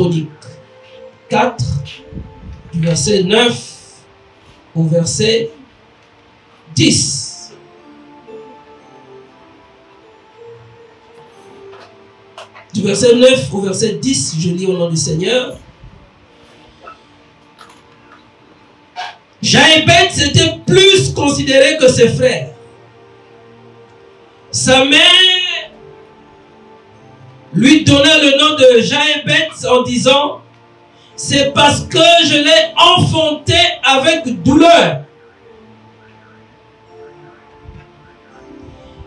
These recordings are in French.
Chroniques 4, du verset 9 au verset 10. Du verset 9 au verset 10, je lis au nom du Seigneur. Jaébet était plus considéré que ses frères. Sa mère lui donna le nom de Jaébet en disant: c'est parce que je l'ai enfanté avec douleur.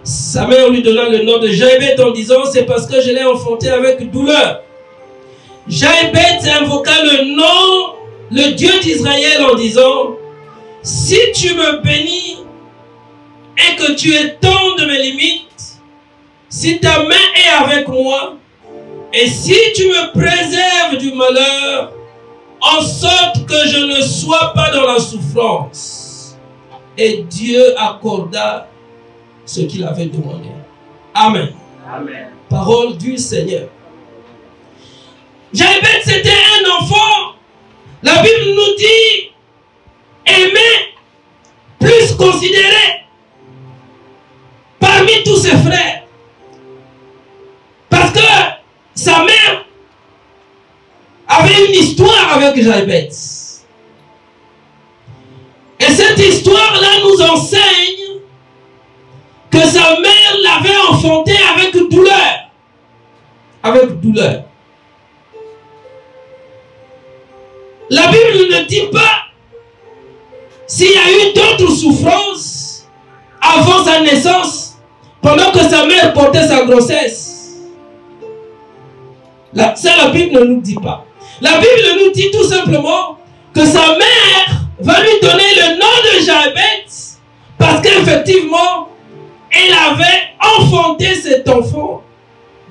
Sa mère lui donna le nom de Jaébet en disant: c'est parce que je l'ai enfanté avec douleur. Jaébet invoqua le Dieu d'Israël en disant: si tu me bénis et que tu étends de mes limites, si ta main est avec moi, et si tu me préserves du malheur, en sorte que je ne sois pas dans la souffrance. Et Dieu accorda ce qu'il avait demandé. Amen. Amen. Parole du Seigneur. Jaébet, c'était un enfant. La Bible nous dit aimé, plus considéré parmi tous ses frères. Parce que sa mère avait une histoire avec Jaébet. Et cette histoire-là nous enseigne que sa mère l'avait enfanté avec douleur. Avec douleur. La Bible ne dit pas s'il y a eu d'autres souffrances avant sa naissance, pendant que sa mère portait sa grossesse. Ça, la Bible ne nous dit pas. La Bible nous dit tout simplement que sa mère va lui donner le nom de Jaébet parce qu'effectivement, elle avait enfanté cet enfant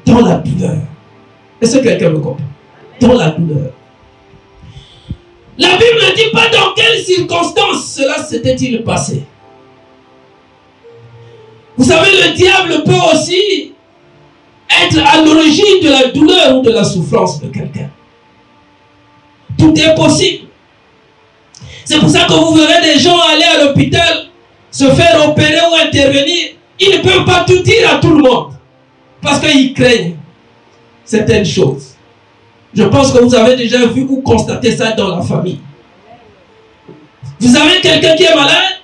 dans la douleur. Est-ce que quelqu'un me comprend? Dans la douleur. La Bible ne dit pas dans quelles circonstances cela s'était-il passé. Vous savez, le diable peut aussi être à l'origine de la douleur ou de la souffrance de quelqu'un. Tout est possible. C'est pour ça que vous verrez des gens aller à l'hôpital, se faire opérer ou intervenir. Ils ne peuvent pas tout dire à tout le monde. Parce qu'ils craignent certaines choses. Je pense que vous avez déjà vu ou constaté ça dans la famille. Vous avez quelqu'un qui est malade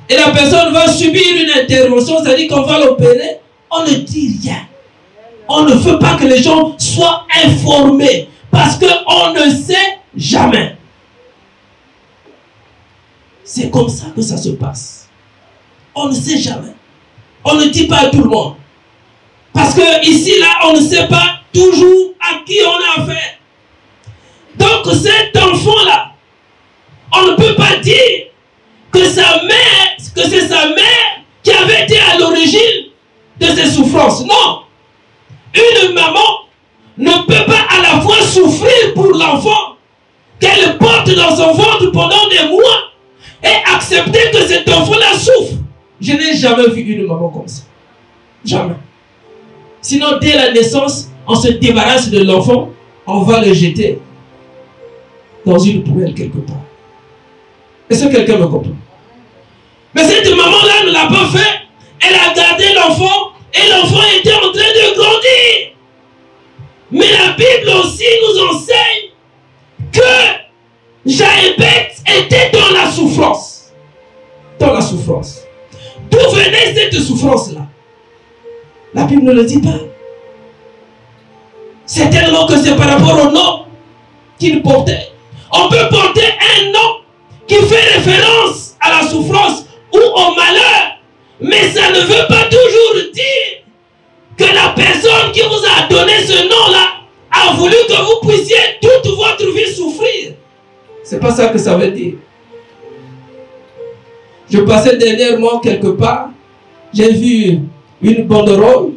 et la personne va subir une intervention, c'est-à-dire qu'on va l'opérer. On ne dit rien. On ne veut pas que les gens soient informés parce qu'on ne sait jamais. C'est comme ça que ça se passe. On ne sait jamais. On ne dit pas à tout le monde. Parce que ici, là, on ne sait pas toujours à qui on a affaire. Donc cet enfant-là, on ne peut pas dire que sa mère, que c'est sa mère qui avait été à l'origine de ses souffrances. Non. Une maman ne peut pas à la fois souffrir pour l'enfant qu'elle porte dans son ventre pendant des mois et accepter que cet enfant-là souffre. Je n'ai jamais vu une maman comme ça. Jamais. Sinon, dès la naissance, on se débarrasse de l'enfant, on va le jeter dans une poubelle quelque part. Est-ce que quelqu'un me comprend? Mais cette maman-là ne l'a pas fait. Elle a gardé l'enfant et l'enfant était en train de grandir. Mais la Bible aussi nous enseigne que Jaébet était dans la souffrance. Dans la souffrance. D'où venait cette souffrance-là? La Bible ne le dit pas. Certainement que c'est par rapport au nom qu'il portait. On peut porter un nom qui fait référence à la souffrance ou au malheur, mais ça ne veut pas toujours dire que la personne qui vous a donné ce nom-là a voulu que vous puissiez toute votre vie souffrir. C'est pas ça que ça veut dire. Je passais dernièrement quelque part, j'ai vu une banderole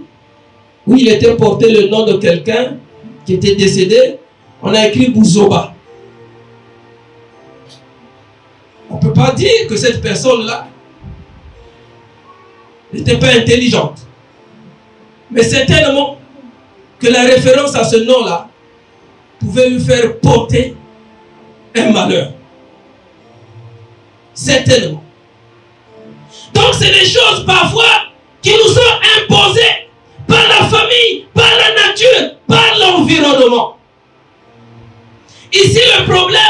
où il était porté le nom de quelqu'un qui était décédé. On a écrit Bouzoba. On ne peut pas dire que cette personne-là n'était pas intelligente. Mais certainement que la référence à ce nom-là pouvait lui faire porter un malheur. Certainement. Donc c'est des choses parfois qui nous sont imposées par la famille, par la nature, par l'environnement. Ici le problème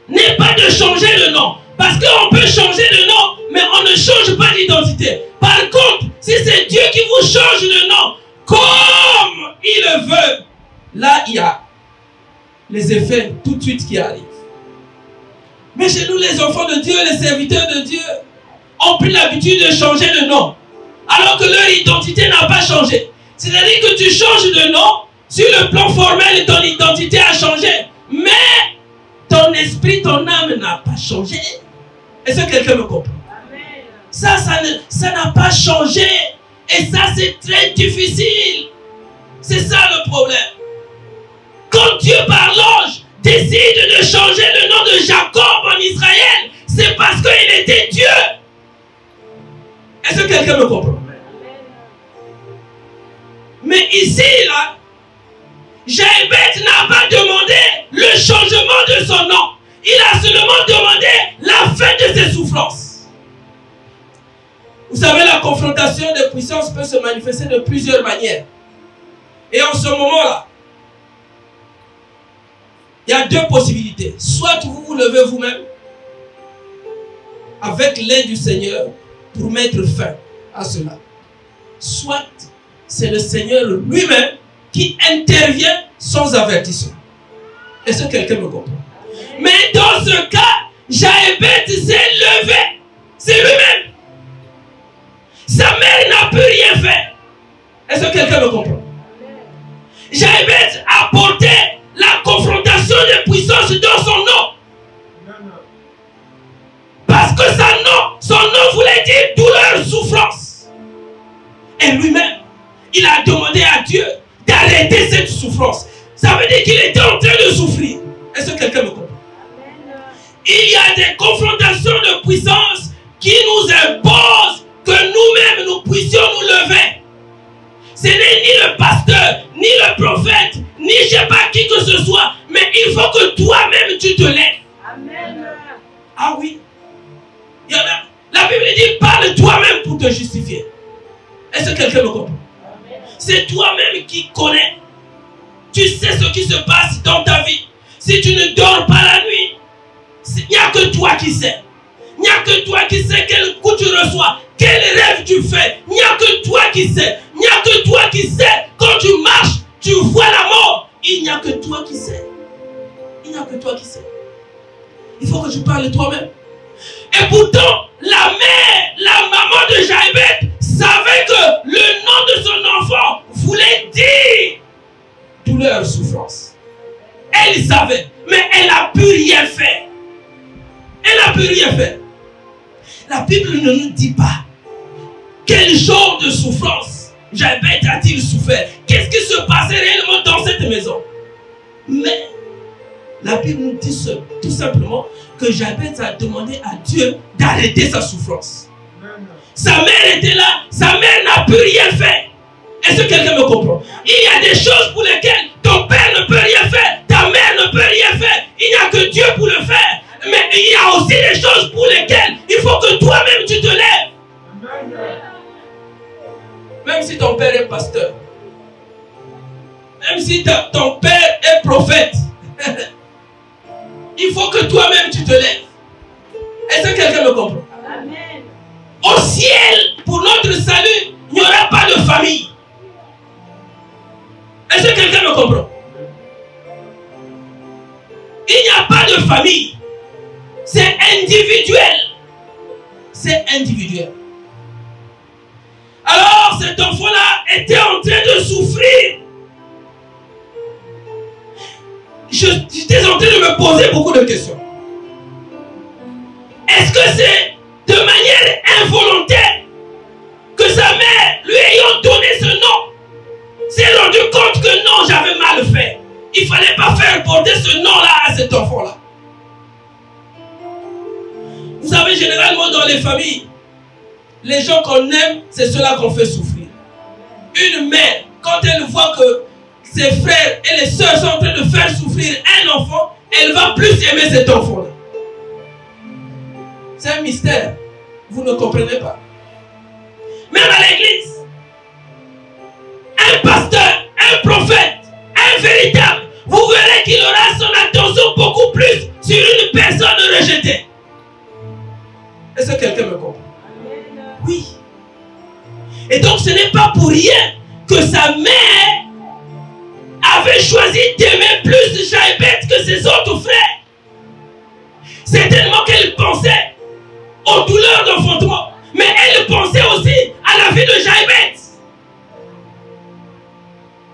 n'est pas de changer le nom. Parce qu'on peut changer le nom, mais on ne change pas d'identité. Par contre, si c'est Dieu qui vous change le nom, comme il le veut, là il y a les effets tout de suite qui arrivent. Mais chez nous, les enfants de Dieu, les serviteurs de Dieu, ont pris l'habitude de changer de nom, alors que leur identité n'a pas changé. C'est-à-dire que tu changes de nom, sur le plan formel, ton identité a changé, mais ton esprit, ton âme n'a pas changé. Est-ce que quelqu'un me comprend? Ça n'a pas changé. Et ça, c'est très difficile. C'est ça le problème. Quand Dieu par l'ange décide de changer le nom de Jacob en Israël, c'est parce qu'il était Dieu. Est-ce que quelqu'un me comprend? Mais ici, là, Jaébet n'a pas demandé le changement de son nom. Il a seulement demandé la fin de ses souffrances. Vous savez, la confrontation des puissances peut se manifester de plusieurs manières. Et en ce moment-là, il y a deux possibilités. Soit vous vous levez vous-même avec l'aide du Seigneur pour mettre fin à cela. Soit c'est le Seigneur lui-même qui intervient sans avertissement. Est-ce que quelqu'un me comprend? Mais dans ce cas, Jaébet s'est levé. C'est lui-même. Sa mère n'a plus rien fait. Est-ce que quelqu'un me comprend? Jaébet a porté la confrontation des puissances dans son nom. Parce que son nom voulait dire douleur, souffrance. Et lui-même, il a demandé à Dieu d'arrêter cette souffrance. Ça veut dire qu'il était en train de souffrir. Est-ce que quelqu'un me comprend? Il y a des confrontations de puissance qui nous imposent que nous-mêmes nous puissions nous lever. Ce n'est ni le pasteur, ni le prophète, ni je ne sais pas qui que ce soit, mais il faut que toi-même tu te lèves. Amen. Ah oui. Il y en a. La Bible dit parle toi-même pour te justifier. Est-ce que quelqu'un me comprend? C'est toi-même qui connais. Tu sais ce qui se passe dans ta vie. Si tu ne dors pas la nuit, il n'y a que toi qui sais. Il n'y a que toi qui sais quel coup tu reçois, quel rêve tu fais. Il n'y a que toi qui sais. Il n'y a que toi qui sais. Quand tu marches, tu vois la mort. Il n'y a que toi qui sais. Il n'y a que toi qui sais. Il faut que tu parles toi-même. Et pourtant, la mère, la maman de Jaébet savait que le nom de son enfant voulait dire douleur, souffrance. Elle savait, mais elle n'a pu rien faire. Elle n'a pu rien faire. La Bible ne nous dit pas quel genre de souffrance Jaébet a-t-il souffert. Qu'est-ce qui se passait réellement dans cette maison. Mais la Bible nous dit tout simplement que Jaébet a demandé à Dieu d'arrêter sa souffrance. Sa mère était là, sa mère n'a pu rien faire. Est-ce que quelqu'un me comprend? Il y a des choses pour lesquelles ton père ne peut rien faire, ta mère ne peut rien faire. Il n'y a que Dieu pour le faire. Mais il y a aussi des choses pour lesquelles il faut que toi-même tu te lèves. Même si ton père est pasteur, même si ton père est prophète, il faut que toi-même tu te lèves. Est-ce que quelqu'un me comprend? Amen. Au ciel, pour notre salut, il n'y aura pas de famille. Est-ce que quelqu'un me comprend? Il n'y a pas de famille. C'est individuel. C'est individuel. Alors cet enfant-là était en train de souffrir. J'étais en train de me poser beaucoup de questions. Est-ce que c'est de manière involontaire que sa mère, lui ayant donné ce nom, s'est rendu compte que non, j'avais mal fait. Il ne fallait pas faire porter ce nom-là à cet enfant-là. Vous savez, généralement dans les familles, les gens qu'on aime, c'est ceux-là qu'on fait souffrir. Une mère, quand elle voit que ses frères et les sœurs sont en train de faire souffrir un enfant, elle va plus aimer cet enfant-là. C'est un mystère. Vous ne comprenez pas. Même à l'église, un pasteur, un prophète, un véritable, vous verrez qu'il aura son attention beaucoup plus sur une personne rejetée. Est-ce que quelqu'un me comprend? Oui. Et donc ce n'est pas pour rien que sa mère avait choisi d'aimer plus Jaébet que ses autres frères. Certainement qu'elle pensait aux douleurs d'enfantement, mais elle pensait aussi à la vie de Jaébet.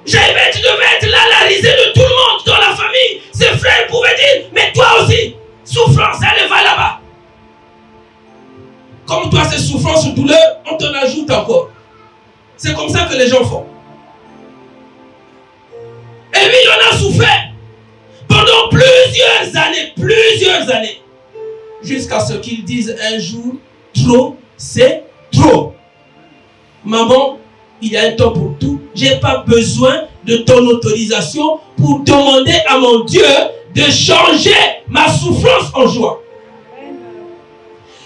Jaébet devait être là, la risée de tout le monde dans la famille. Ses frères pouvaient dire, mais toi aussi, souffrance, allez, va là-bas. Comme toi, c'est souffrance ou douleur, on t'en ajoute encore. C'est comme ça que les gens font. Et lui, il en a souffert pendant plusieurs années. Jusqu'à ce qu'il dise un jour, trop, c'est trop. Maman, il y a un temps pour tout. Je n'ai pas besoin de ton autorisation pour demander à mon Dieu de changer ma souffrance en joie.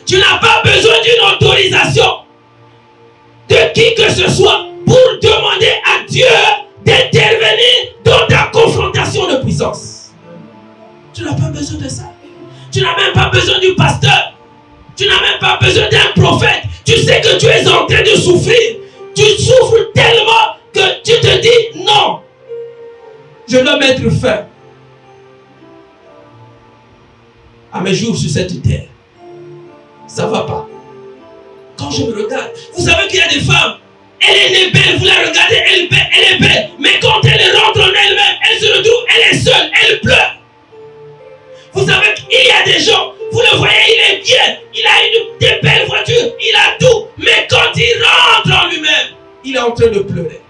Tu n'as pas besoin d'une autorisation de qui que ce soit pour demander à Dieu d'intervenir dans ta confrontation de puissance. Tu n'as pas besoin de ça. Tu n'as même pas besoin du pasteur. Tu n'as même pas besoin d'un prophète. Tu sais que tu es en train de souffrir. Tu souffres tellement que tu te dis non. Je dois mettre fin à mes jours sur cette terre. Ça ne va pas. Quand je me regarde, vous savez qu'il y a des femmes, elle est née belle, vous la regardez, elle est belle, mais quand elle rentre en elle-même, elle se retrouve, elle est seule, elle pleure. Vous savez qu'il y a des gens, vous le voyez, il est bien, il a des belles voitures, il a tout, mais quand il rentre en lui-même, il est en train de pleurer.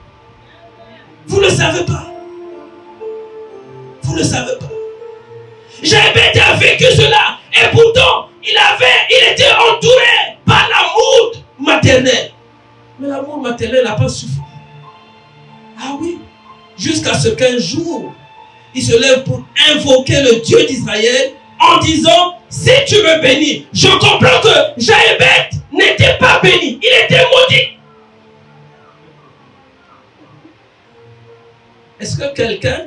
Vous ne le savez pas. Vous ne le savez pas. Jaébet a vécu cela, et pourtant, il était entouré par l'amour maternel. Mais l'amour maternel n'a pas suffi. Ah oui. Jusqu'à ce qu'un jour, il se lève pour invoquer le Dieu d'Israël en disant, si tu me bénis, je comprends que Jaébet n'était pas béni, il était maudit. Est-ce que quelqu'un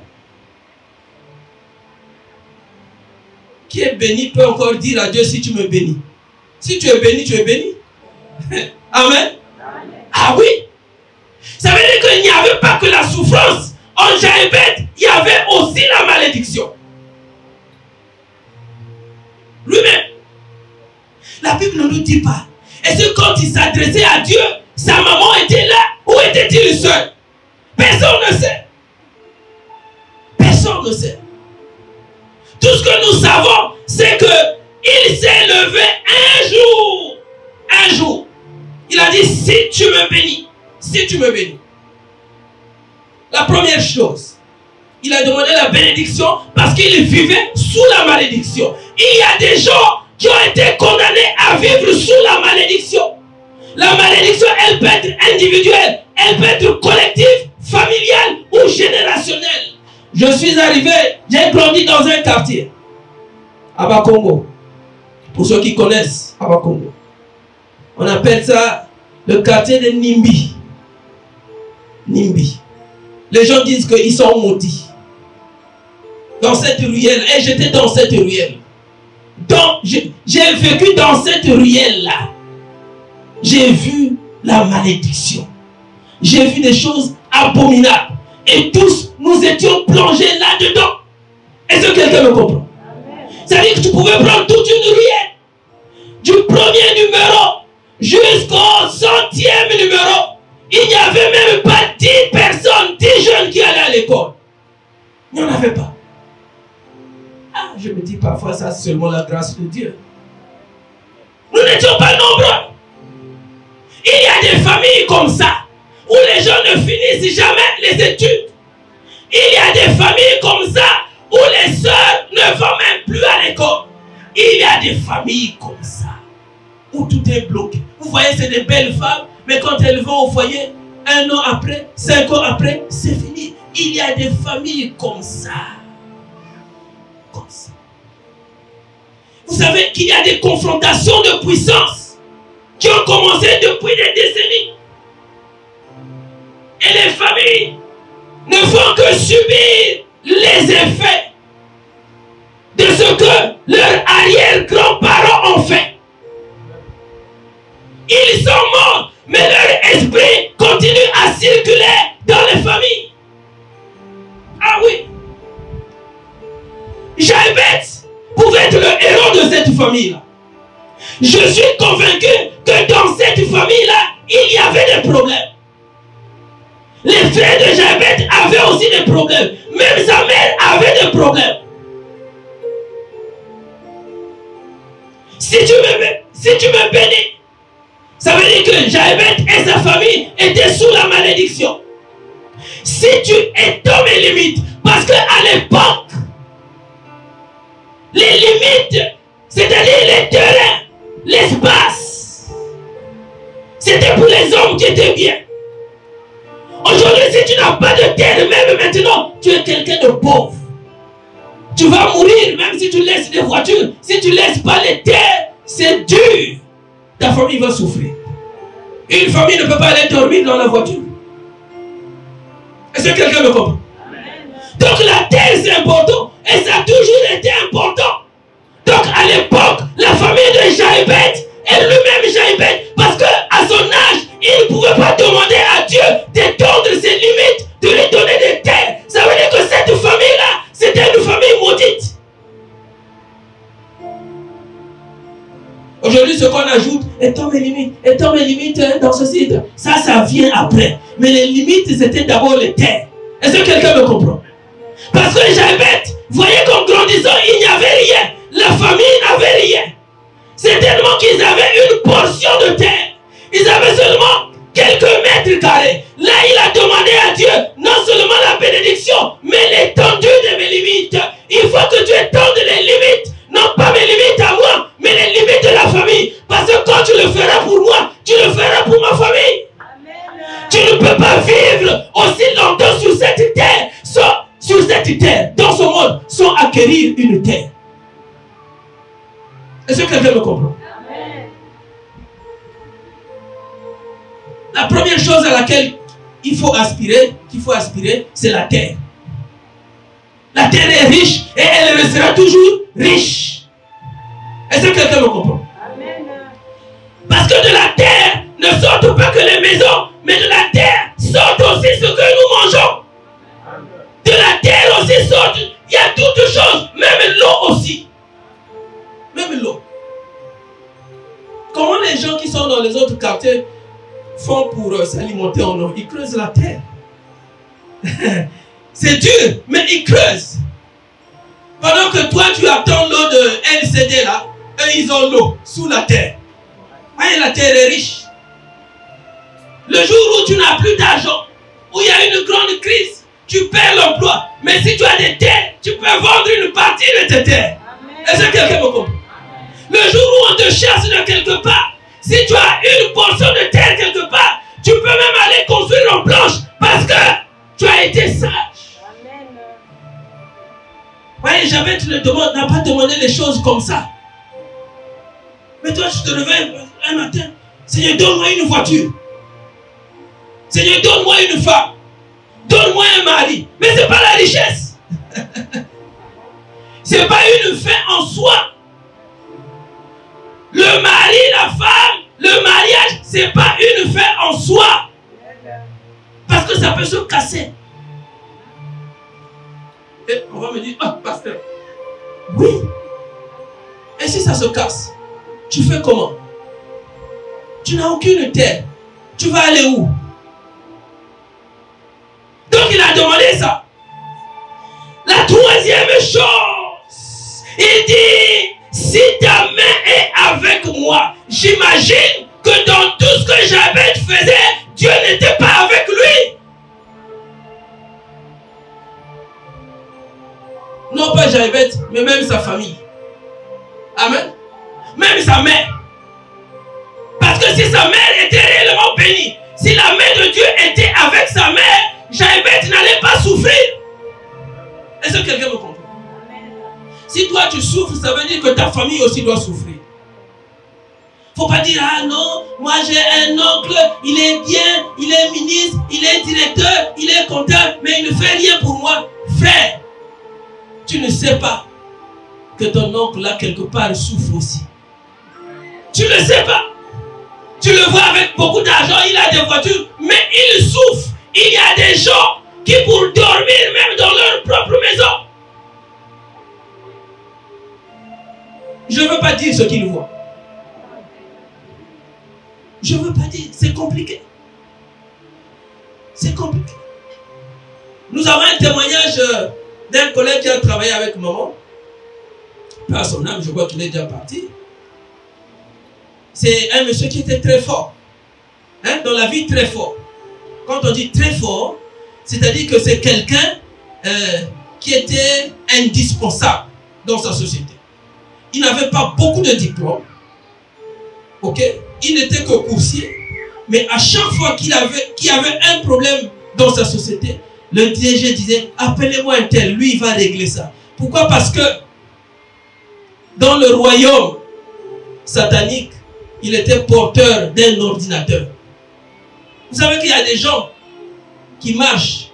qui est béni peut encore dire à Dieu, si tu me bénis? Si tu es béni, tu es béni. Amen. Ah oui. Ça veut dire qu'il n'y avait pas que la souffrance. En Jaébet, il y avait aussi la malédiction. Lui-même. La Bible ne nous dit pas. Est-ce que quand il s'adressait à Dieu, sa maman était là ou était-il seul? Personne ne sait. Personne ne sait. Tout ce que nous savons, c'est qu'il s'est levé un jour. Il a dit, si tu me bénis, si tu me bénis. La première chose, il a demandé la bénédiction parce qu'il vivait sous la malédiction. Il y a des gens qui ont été condamnés à vivre sous la malédiction. La malédiction, elle peut être individuelle, elle peut être collective, familiale ou générationnelle. Je suis arrivé, j'ai grandi dans un quartier, à Bakongo. Pour ceux qui connaissent à Bakongo. On appelle ça le quartier de Nimbi. Nimbi. Les gens disent qu'ils sont maudits. Dans cette ruelle, et j'étais dans cette ruelle. Donc, j'ai vécu dans cette ruelle-là. J'ai vu la malédiction. J'ai vu des choses abominables. Et tous, nous étions plongés là-dedans. Est-ce que quelqu'un me comprend? C'est-à-dire que tu pouvais prendre toute une ruelle. Du premier numéro jusqu'au 100e numéro. Il n'y avait même pas 10 personnes, 10 jeunes qui allaient à l'école. Il n'y en avait pas. Ah, je me dis parfois ça, c'est seulement la grâce de Dieu. Nous n'étions pas nombreux. Il y a des familles comme ça, où les gens ne finissent jamais les études. Il y a des familles comme ça, où les sœurs ne vont même plus à l'école. Il y a des familles comme ça, où tout est bloqué. Vous voyez, c'est des belles femmes, mais quand elles vont au foyer, 1 an après, 5 ans après, c'est fini. Il y a des familles comme ça. Comme ça. Vous savez qu'il y a des confrontations de puissance qui ont commencé depuis des décennies. Et les familles ne font que subir les effets de ce que leurs arrière-grands-parents ont fait. Ils sont morts, mais leur esprit continue à circuler dans les familles. Ah oui. Jaébet pouvait être le héros de cette famille-là. Je suis convaincu que dans cette famille-là, il y avait des problèmes. Les frères de Jaébet avaient aussi des problèmes. Même sa mère avait des problèmes. Si tu me bénis, ça veut dire que Jaébet et sa famille étaient sous la malédiction. Si tu étends mes limites, parce qu'à l'époque, les limites, c'est-à-dire les terrains, l'espace, c'était pour les hommes qui étaient bien. Aujourd'hui, si tu n'as pas de terre, même maintenant, tu es quelqu'un de pauvre. Tu vas mourir, même si tu laisses des voitures. Si tu ne laisses pas les terres, c'est dur. Ta famille va souffrir. Une famille ne peut pas aller dormir dans la voiture. Est-ce que quelqu'un me comprend? Donc la terre, c'est important. Et ça a toujours été important. Donc à l'époque, la famille de Jaébet, et lui-même Jaébet, parce qu'à son âge, il ne pouvait pas demander à Dieu d'étendre ses limites, de lui donner des terres. Ça veut dire que cette famille-là, c'était une famille maudite. Aujourd'hui, ce qu'on ajoute, étends mes limites dans ce site. Ça vient après. Mais les limites, c'était d'abord les terres. Est-ce que quelqu'un me comprend? Parce que Jaébet, voyez qu'en grandissant, il n'y avait rien. La famille n'avait rien. C'est tellement qu'ils avaient une portion de terre. Ils avaient seulement quelques mètres carrés. Là, il a demandé à Dieu non seulement la bénédiction, mais l'étendue de mes limites. Il faut que tu étendes les limites. Non pas mes limites à moi, mais les limites de la famille. Parce que quand tu le feras pour moi, tu le feras pour ma famille. Amen. Tu ne peux pas vivre aussi longtemps sur cette terre, dans ce monde, sans acquérir une terre. Est-ce que quelqu'un me comprend? Amen. La première chose à laquelle qu'il faut aspirer, c'est la terre. La terre est riche et elle restera toujours riche. Est-ce que quelqu'un me comprend? Amen. Parce que de la terre ne sortent pas que les maisons, mais de la terre sortent aussi ce que nous mangeons. De la terre aussi sortent, il y a toutes choses, même l'eau aussi. Même l'eau. Comment les gens qui sont dans les autres quartiers font pour s'alimenter en eau? Ils creusent la terre. C'est dur, mais ils creusent. Pendant que toi, tu attends l'eau de LCD là, eux, ils ont l'eau sous la terre. Et la terre est riche. Le jour où tu n'as plus d'argent, où il y a une grande crise, tu perds l'emploi. Mais si tu as des terres, tu peux vendre une partie de tes terres. Est-ce que quelqu'un me comprend? Le jour où on te cherche de quelque part, si tu as une portion de terre quelque part, tu peux même aller construire en planche parce que tu as été sage. Voyez, Jaébet n'a pas demandé les choses comme ça. Mais toi, tu te réveilles un matin. Seigneur, donne-moi une voiture. Seigneur, donne-moi une femme. Donne-moi un mari. Mais ce n'est pas la richesse. Ce n'est pas une fin en soi. Le mari, la femme, le mariage, ce n'est pas une fin en soi. Parce que ça peut se casser. Et on va me dire, ah, pasteur. Oui. Et si ça se casse, tu fais comment? Tu n'as aucune terre. Tu vas aller où? Donc il a demandé ça. La troisième chose, il dit, si ta main est avec moi, j'imagine que dans tout ce que Jaébet faisait, Dieu n'était pas avec lui. Non pas Jaébet, mais même sa famille. Amen. Même sa mère. Parce que si sa mère était réellement bénie, si la main de Dieu était avec sa mère, Chaïbet n'allait pas souffrir. Est-ce que quelqu'un me comprend? Si toi tu souffres, ça veut dire que ta famille aussi doit souffrir. Faut pas dire, ah non, moi j'ai un oncle, il est bien, il est ministre, il est directeur, il est comptable, mais il ne fait rien pour moi. Frère, tu ne sais pas que ton oncle là quelque part souffre aussi. Tu ne le sais pas. Tu le vois avec beaucoup d'argent, il a des voitures, mais il souffre. Il y a des gens qui pour dormir même dans leur propre maison. Je ne veux pas dire ce qu'ils voient. Je ne veux pas dire, c'est compliqué. C'est compliqué. Nous avons un témoignage d'un collègue qui a travaillé avec maman. Par son âme, je crois qu'il est déjà parti. C'est un monsieur qui était très fort. Hein, dans la vie, très fort. Quand on dit très fort, c'est-à-dire que c'est quelqu'un qui était indispensable dans sa société. Il n'avait pas beaucoup de diplômes. Ok? Il n'était que coursier. Mais à chaque fois qu'il y avait un problème dans sa société, le DG disait, appelez-moi un tel, lui il va régler ça. Pourquoi? Parce que dans le royaume satanique, il était porteur d'un ordinateur. Vous savez qu'il y a des gens qui marchent.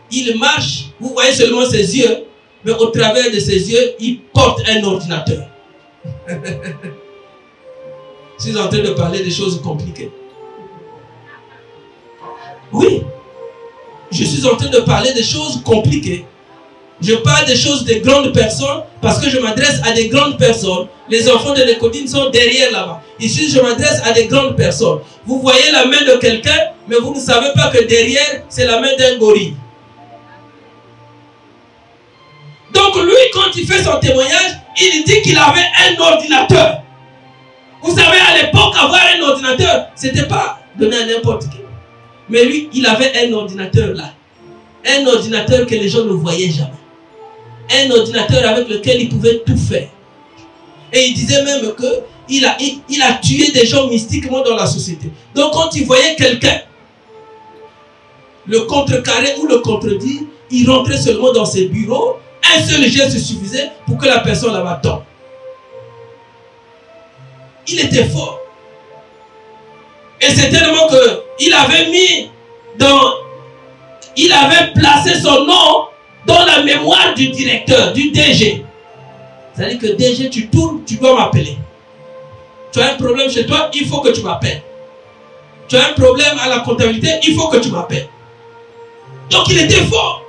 Ils marchent, vous voyez seulement ses yeux, mais au travers de ses yeux, il porte un ordinateur. Je suis en train de parler des choses compliquées. Oui, je suis en train de parler des choses compliquées. Je parle des choses des grandes personnes parce que je m'adresse à des grandes personnes. Les enfants de Nicodème sont derrière là-bas. Ici, je m'adresse à des grandes personnes. Vous voyez la main de quelqu'un, mais vous ne savez pas que derrière, c'est la main d'un gorille. Donc lui, quand il fait son témoignage, il dit qu'il avait un ordinateur. Vous savez, à l'époque, avoir un ordinateur, c'était pas donné à n'importe qui. Mais lui, il avait un ordinateur là. Un ordinateur que les gens ne voyaient jamais. Un ordinateur avec lequel il pouvait tout faire. Et il disait même que il a tué des gens mystiquement dans la société. Donc quand il voyait quelqu'un le contrecarrer ou le contredire, il rentrait seulement dans ses bureaux. Un seul geste suffisait pour que la personne là-bas tombe. Il était fort. Et c'est tellement que il avait placé son nom dans la mémoire du directeur, du DG. C'est-à-dire que DG, tu tournes, tu dois m'appeler. Tu as un problème chez toi, il faut que tu m'appelles. Tu as un problème à la comptabilité, il faut que tu m'appelles. Donc il était fort.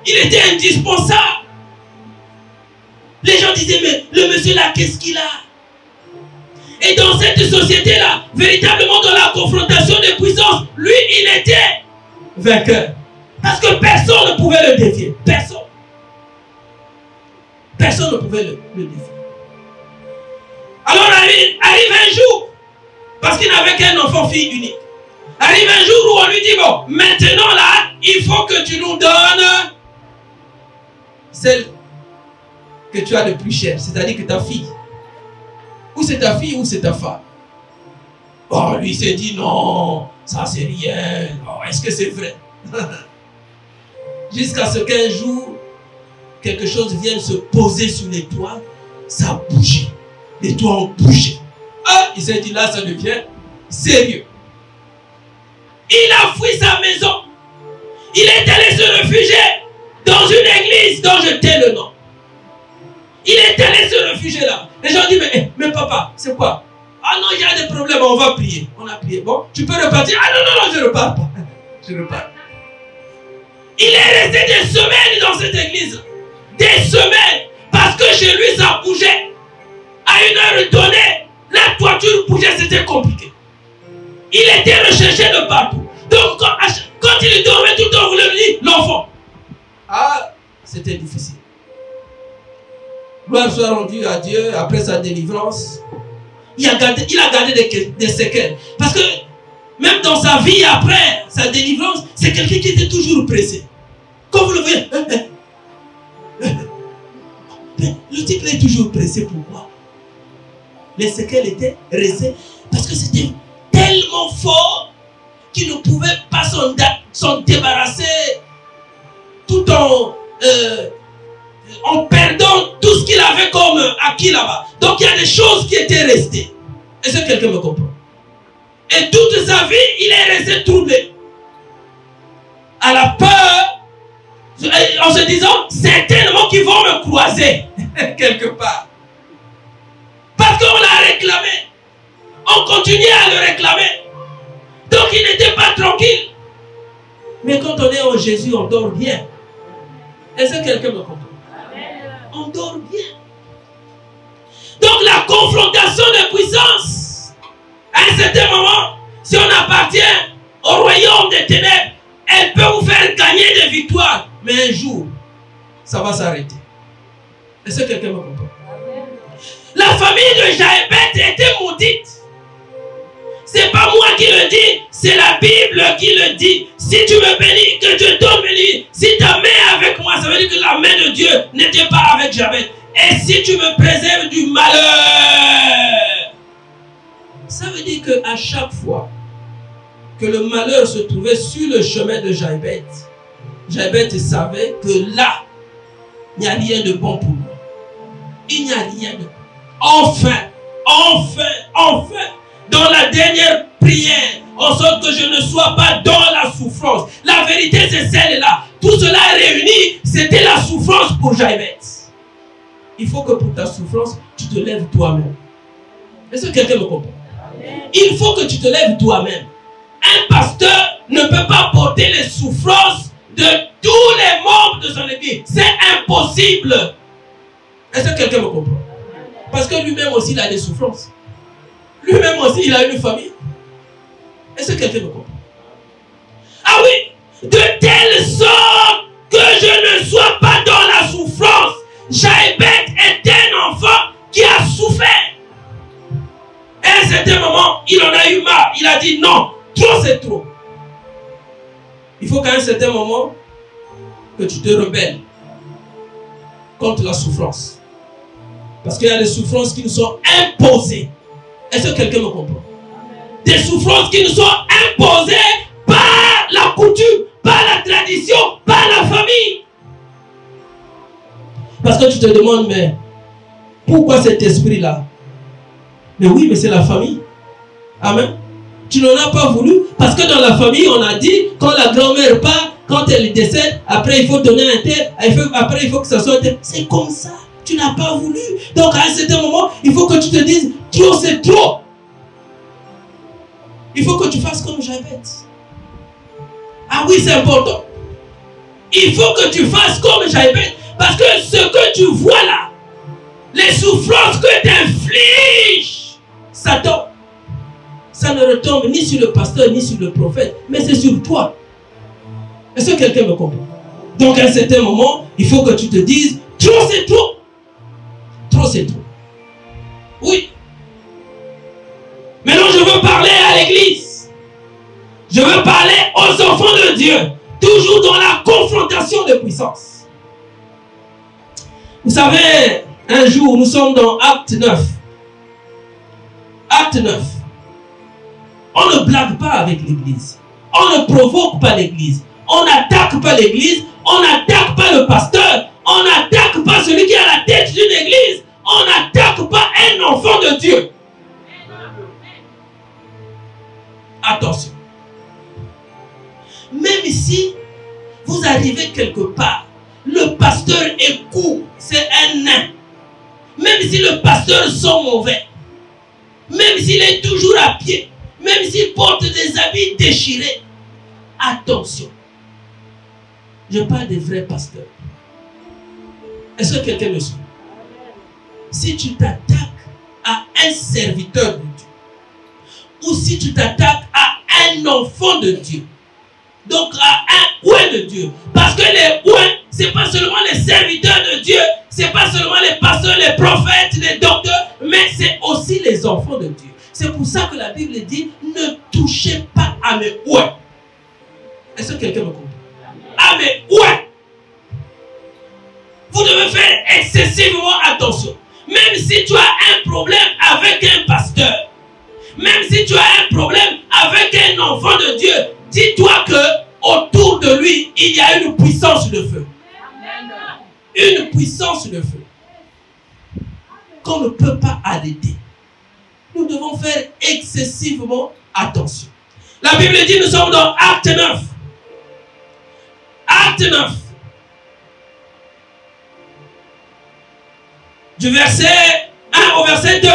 Il était indispensable. Les gens disaient, mais le monsieur là, qu'est-ce qu'il a? Et dans cette société-là, véritablement dans la confrontation des puissances, lui, il était vainqueur. Parce que personne ne pouvait le défier. Personne. Personne ne pouvait le défier. Alors arrive un jour, parce qu'il n'avait qu'un enfant fille unique. Arrive un jour où on lui dit, bon, maintenant là, il faut que tu nous donnes celle que tu as de plus chère, c'est-à-dire que ta fille. Ou c'est ta fille ou c'est ta femme. Oh, lui s'est dit, non, ça c'est rien. Oh, est-ce que c'est vrai? Jusqu'à ce qu'un jour, quelque chose vienne se poser sur les toits, ça a bougé. Les toits ont bougé. Ah, il s'est dit, là, ça devient sérieux. Il a fui sa maison. Il est allé se réfugier dans une église dont je tais le nom. Il est allé se réfugier là. Les gens disent, mais papa, c'est quoi? Ah non, il y a des problèmes, on va prier. On a prié. Bon, tu peux repartir? Ah non, je ne repars pas. Je repars. Il est resté des semaines dans cette église. Des semaines. Parce que chez lui, ça bougeait. À une heure donnée, la toiture bougeait, c'était compliqué. Il était recherché de partout. Donc, quand il dormait tout le temps, vous le dites, l'enfant. Ah, c'était difficile. Gloire soit rendue à Dieu après sa délivrance. Il a gardé des séquelles. Parce que même dans sa vie après sa délivrance, c'est quelqu'un qui était toujours pressé. Comme vous le voyez. Le type est toujours pressé. Pourquoi? Les séquelles étaient restées parce que c'était tellement fort qu'il ne pouvait pas s'en débarrasser tout en perdant tout ce qu'il avait comme acquis là-bas. Donc il y a des choses qui étaient restées. Est-ce que quelqu'un me comprend? Et toute sa vie, il est resté troublé. À la peur, en se disant, certainement qu'ils vont me croiser quelque part. Parce qu'on l'a réclamé. On continuait à le réclamer. Donc il n'était pas tranquille. Mais quand on est en Jésus, on dort bien. Est-ce que quelqu'un me comprend? On dort bien. Donc la confrontation de puissance, à un certain moment, si on appartient au royaume des ténèbres, elle peut vous faire gagner des victoires. Mais un jour, ça va s'arrêter. Est-ce que quelqu'un me comprend? La famille de Jaébet était maudite. C'est pas moi qui le dis, c'est la Bible qui le dit. Si tu me bénis, que je te bénis. Si ta main est avec moi, ça veut dire que la main de Dieu n'était pas avec Jaébet. Et si tu me préserves du malheur, ça veut dire qu'à chaque fois que le malheur se trouvait sur le chemin de Jaébet, Jaébet savait que là, il n'y a rien de bon pour moi. Il n'y a rien de bon. Enfin, dans la dernière prière, en sorte que je ne sois pas dans la souffrance. La vérité, c'est celle-là. Tout cela réuni, c'était la souffrance pour Jaébet. Il faut que pour ta souffrance, tu te lèves toi-même. Est-ce que quelqu'un me comprend? Il faut que tu te lèves toi-même. Un pasteur ne peut pas porter les souffrances de tous les membres de son église. C'est impossible. Est-ce que quelqu'un me comprend? Parce que lui-même aussi, il a des souffrances. Lui-même aussi, il a une famille. Est-ce que quelqu'un me comprend? Ah oui, de telle sorte que je ne sois pas dans la souffrance. Jaébet est un enfant qui a souffert. Et à un certain moment, il en a eu marre. Il a dit non, trop c'est trop. Il faut qu'à un certain moment, que tu te rebelles contre la souffrance. Parce qu'il y a des souffrances qui nous sont imposées. Est-ce que quelqu'un me comprend? Des souffrances qui nous sont imposées par la coutume, par la tradition, par la famille. Parce que tu te demandes, mais pourquoi cet esprit-là? Mais oui, mais c'est la famille. Amen. Tu n'en as pas voulu. Parce que dans la famille, on a dit, quand la grand-mère part, quand elle décède, après il faut donner un tel, après il faut que ça soit un tel. C'est comme ça. Tu n'as pas voulu. Donc à un certain moment, il faut que tu te dises, trop c'est trop. Il faut que tu fasses comme Jaébet. Ah oui, c'est important. Il faut que tu fasses comme Jaébet. Parce que ce que tu vois là, les souffrances que t'inflige Satan, ça ne retombe ni sur le pasteur, ni sur le prophète, mais c'est sur toi. Est-ce que quelqu'un me comprend? Donc à un certain moment, il faut que tu te dises, trop c'est trop. Trop c'est trop. Oui. Maintenant je veux parler à l'église. Je veux parler aux enfants de Dieu. Toujours dans la confrontation de puissance. Vous savez, un jour, nous sommes dans Acte 9. Acte 9. On ne blague pas avec l'église. On ne provoque pas l'église. On n'attaque pas l'église. On n'attaque pas le pasteur. On n'attaque pas celui qui est à la tête d'une église. On n'attaque pas un enfant de Dieu. Attention. Même si vous arrivez quelque part, le pasteur est court, c'est un nain. Même si le pasteur sent mauvais, même s'il est toujours à pied, même s'il porte des habits déchirés, attention. Je parle des vrais pasteurs. Est-ce que quelqu'un me suit? Si tu t'attaques à un serviteur de Dieu, ou si tu t'attaques à un enfant de Dieu, donc à un ouin de Dieu, parce que les ouins, ce n'est pas seulement les serviteurs de Dieu, ce n'est pas seulement les pasteurs, les prophètes, les docteurs, mais c'est aussi les enfants de Dieu. C'est pour ça que la Bible dit, ne touchez pas à mes ouins. Est-ce que quelqu'un me comprend? À mes ouins. Vous devez faire excessivement attention. Même si tu as un problème avec un pasteur, même si tu as un problème avec un enfant de Dieu, dis-toi que autour de lui, il y a une puissance de feu. Une puissance de feu qu'on ne peut pas arrêter. Nous devons faire excessivement attention. La Bible dit, nous sommes dans Acte 9. Acte 9. Du verset 1 au verset 2.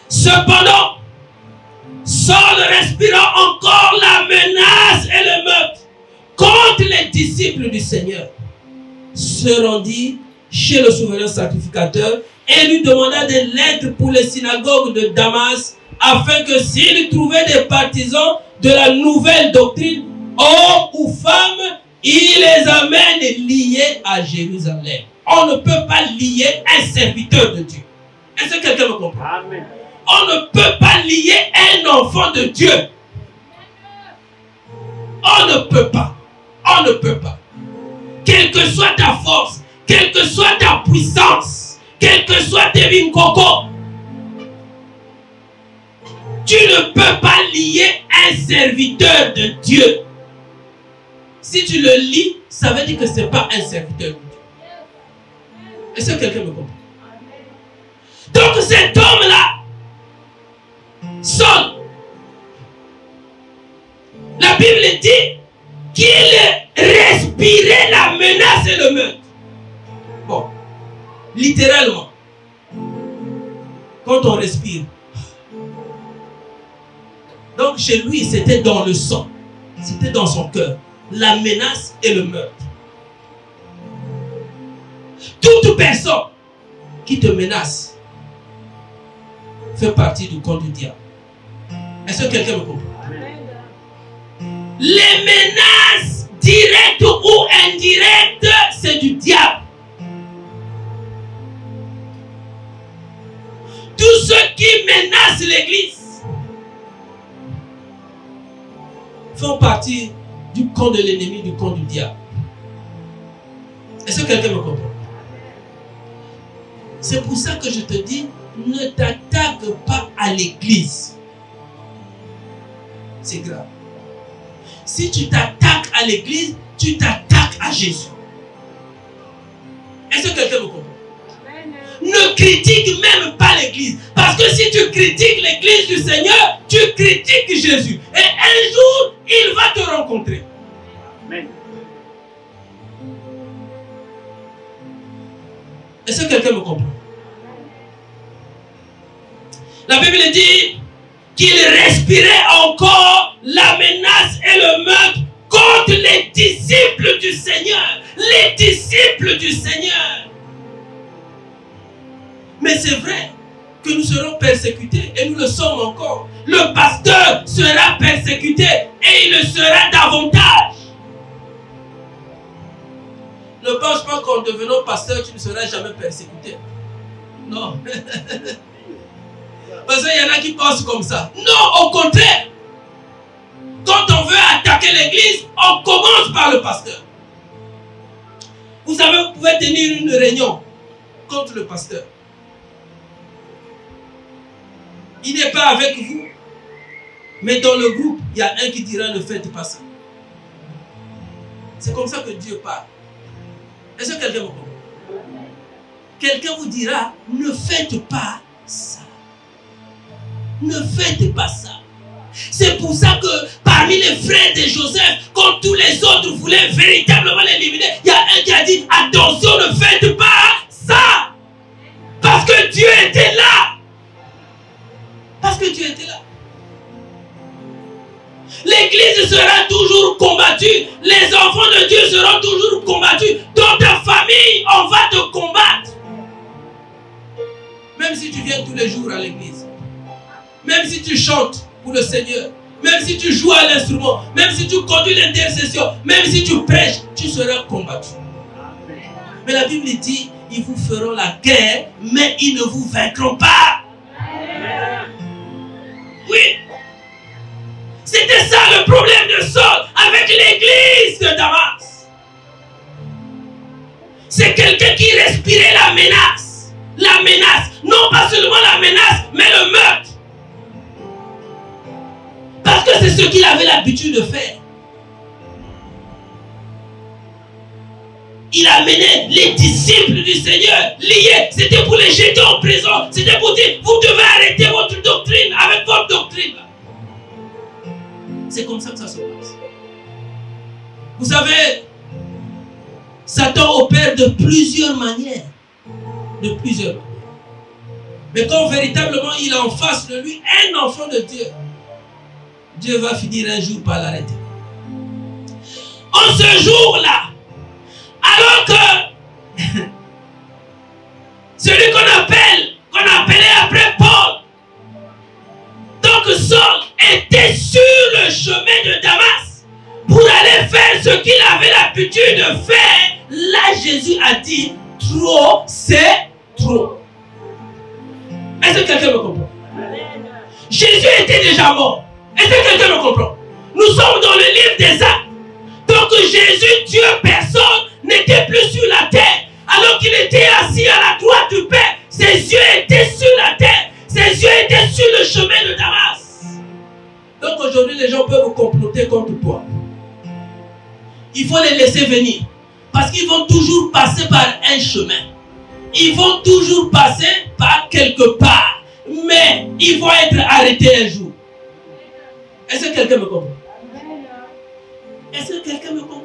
Cependant, Saul respirant encore la menace et le meurtre contre les disciples du Seigneur, se rendit chez le souverain sacrificateur et lui demanda de l'aide pour les synagogues de Damas, afin que s'il trouvait des partisans de la nouvelle doctrine, hommes ou femmes, il les amène liés à Jérusalem. On ne peut pas lier un serviteur de Dieu. Est-ce que quelqu'un me comprend? Amen. On ne peut pas lier un enfant de Dieu. On ne peut pas. On ne peut pas. Quelle que soit ta force, quelle que soit ta puissance, quel que soit tes vincocos, tu ne peux pas lier un serviteur de Dieu. Si tu le lis, ça veut dire que ce n'est pas un serviteur de Dieu. Est-ce que quelqu'un me comprend? Donc cet homme-là, Saul, la Bible dit qu'il respirait la menace et le meurtre. Bon, littéralement, quand on respire, donc chez lui c'était dans le sang, c'était dans son cœur, la menace et le meurtre. Toute personne qui te menace fait partie du camp du diable. Est-ce que quelqu'un me comprend? Les menaces directes ou indirectes, c'est du diable. Tous ceux qui menacent l'église font partie du camp de l'ennemi, du camp du diable. Est-ce que quelqu'un me comprend? C'est pour ça que je te dis, ne t'attaque pas à l'église. C'est grave. Si tu t'attaques à l'église, tu t'attaques à Jésus. Est-ce que quelqu'un me comprend? Ne critique même pas l'église. Parce que si tu critiques l'église du Seigneur, tu critiques Jésus. Et un jour, il va te rencontrer. Amen. Est-ce que quelqu'un me comprend? La Bible dit qu'il respirait encore la menace et le meurtre contre les disciples du Seigneur. Les disciples du Seigneur. Mais c'est vrai que nous serons persécutés et nous le sommes encore. Le pasteur sera persécuté et il le sera davantage. Ne pense pas qu'en devenant pasteur, tu ne seras jamais persécuté. Non. Parce qu'il y en a qui pensent comme ça. Non, au contraire. Quand on veut attaquer l'église, on commence par le pasteur. Vous savez, vous pouvez tenir une réunion contre le pasteur. Il n'est pas avec vous. Mais dans le groupe, il y a un qui dira ne faites pas ça. C'est comme ça que Dieu parle. Est-ce que quelqu'un me comprend? Quelqu'un vous dira ne faites pas ça. Ne faites pas ça. C'est pour ça que parmi les frères de Joseph, quand tous les autres voulaient véritablement l'éliminer, il y a un qui a dit attention, ne faites pas ça. Parce que Dieu était là. Parce que Dieu était là. L'église sera toujours combattue. Les enfants de Dieu seront toujours combattus. Dans ta famille, on va te combattre. Même si tu viens tous les jours à l'église. Même si tu chantes pour le Seigneur. Même si tu joues à l'instrument. Même si tu conduis l'intercession. Même si tu prêches, tu seras combattu. Mais la Bible dit, ils vous feront la guerre, mais ils ne vous vaincront pas. Oui. C'était ça le problème de Saul avec l'église de Damas. C'est quelqu'un qui respirait la menace. La menace. Non pas seulement la menace, mais le meurtre. Parce que c'est ce qu'il avait l'habitude de faire. il a amené les disciples du Seigneur liés. C'était pour les jeter en prison. C'était pour dire, vous devez arrêter votre doctrine avec votre doctrine. C'est comme ça que ça se passe. Vous savez, Satan opère de plusieurs manières. De plusieurs manières. Mais quand véritablement il a en face de lui un enfant de Dieu, Dieu va finir un jour par l'arrêter. En ce jour-là, alors que celui qu'on appelait après Paul, donc Saul était sur le chemin de Damas pour aller faire ce qu'il avait l'habitude de faire, là Jésus a dit, trop c'est trop. Est-ce que quelqu'un me comprend? Jésus était déjà mort. Est-ce que quelqu'un me comprend? Nous sommes dans le livre des Actes. Donc Jésus, Dieu, personne, n'était plus sur la terre. Alors qu'il était assis à la droite du Père, ses yeux étaient sur la terre. Ses yeux étaient sur le chemin de Damas. Donc aujourd'hui, les gens peuvent comploter contre toi. Il faut les laisser venir. Parce qu'ils vont toujours passer par un chemin. Ils vont toujours passer par quelque part. Mais ils vont être arrêtés un jour. Est-ce que quelqu'un me comprend? Est-ce que quelqu'un me comprend?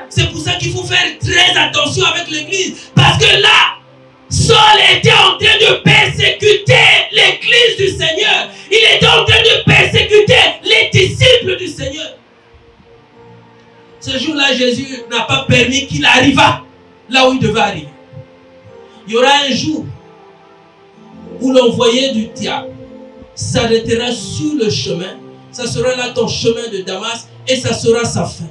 C'est pour ça qu'il faut faire très attention avec l'église. Parce que là, Saul était en train de persécuter l'église du Seigneur. Il était en train de persécuter les disciples du Seigneur. Ce jour-là, Jésus n'a pas permis qu'il arrivât là où il devait arriver. Il y aura un jour où l'envoyé du diable s'arrêtera sur le chemin. Ça sera là ton chemin de Damas et ça sera sa fin.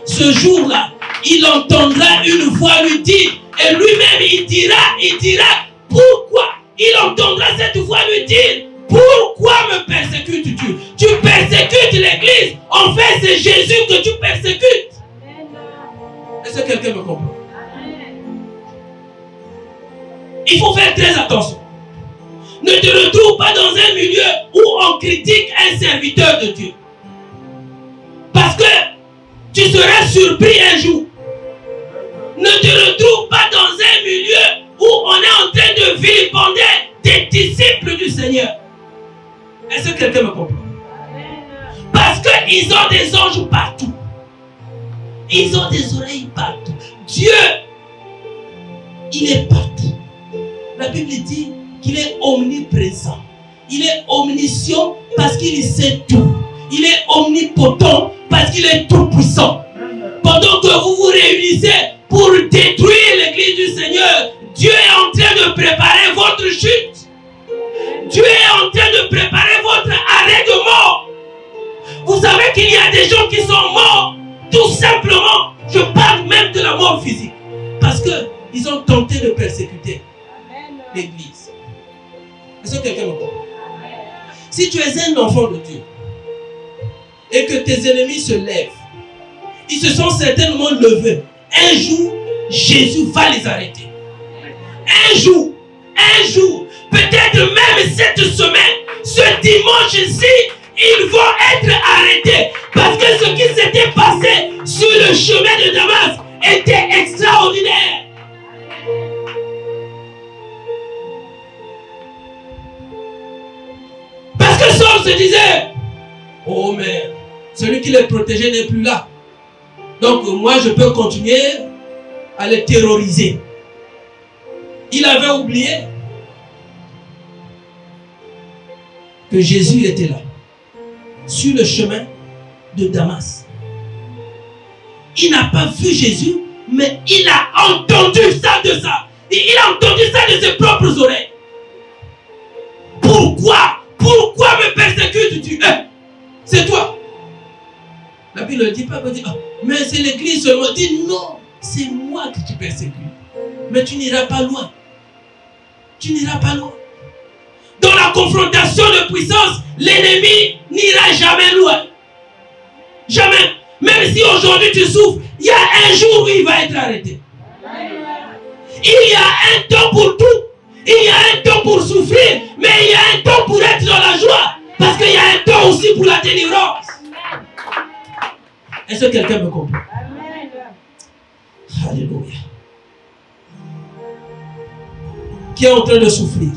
Ce jour-là, il entendra une voix lui dire, et lui-même il dira, pourquoi? Il entendra cette voix lui dire, pourquoi me persécutes-tu? Tu persécutes l'église. En fait, c'est Jésus que tu persécutes. Est-ce que quelqu'un me comprend? Il faut faire très attention. Ne te retrouve pas dans un milieu où on critique un serviteur de Dieu. Parce que tu seras surpris un jour. Ne te retrouve pas dans un milieu où on est en train de vilipender des disciples du Seigneur. Est-ce que quelqu'un me comprend? Parce qu'ils ont des anges partout. Ils ont des oreilles partout. Dieu, il est partout. La Bible dit qu'il est omniprésent. Il est omniscient parce qu'il sait tout. Il est omnipotent parce qu'il est tout puissant. Pendant que vous vous réunissez pour détruire l'église du Seigneur, Dieu est en train de préparer votre chute. Dieu est en train de préparer votre arrêt de mort. Vous savez qu'il y a des gens qui sont morts tout simplement. Je parle même de la mort physique. Parce qu'ils ont tenté de persécuter l'église. Est-ce que quelqu'un me comprend? Si tu es un enfant de Dieu et que tes ennemis se lèvent, ils se sont certainement levés. Un jour, Jésus va les arrêter. Un jour, peut-être même cette semaine, ce dimanche-ci, ils vont être arrêtés. Parce que ce qui s'était passé sur le chemin de Damas était extraordinaire. Parce que Saul se disait, oh mais celui qui les protégeait n'est plus là. Donc moi je peux continuer à les terroriser. Il avait oublié que Jésus était là, sur le chemin de Damas. Il n'a pas vu Jésus, mais il a entendu ça de ça. Il a entendu ça de ses propres oreilles. Pourquoi me persécutes-tu? C'est toi. La Bible ne dit pas, mais c'est l'église seulement. Il dit non, c'est moi que tu persécutes. Mais tu n'iras pas loin. Tu n'iras pas loin. Dans la confrontation de puissance, l'ennemi n'ira jamais loin. Jamais. Même si aujourd'hui tu souffres, il y a un jour où il va être arrêté. Il y a un temps pour tout. Il y a un temps pour souffrir. Mais il y a un temps pour être dans la joie. Parce qu'il y a un temps aussi pour la délivrance. Est-ce que quelqu'un me comprend? Alléluia. Qui est en train de souffrir.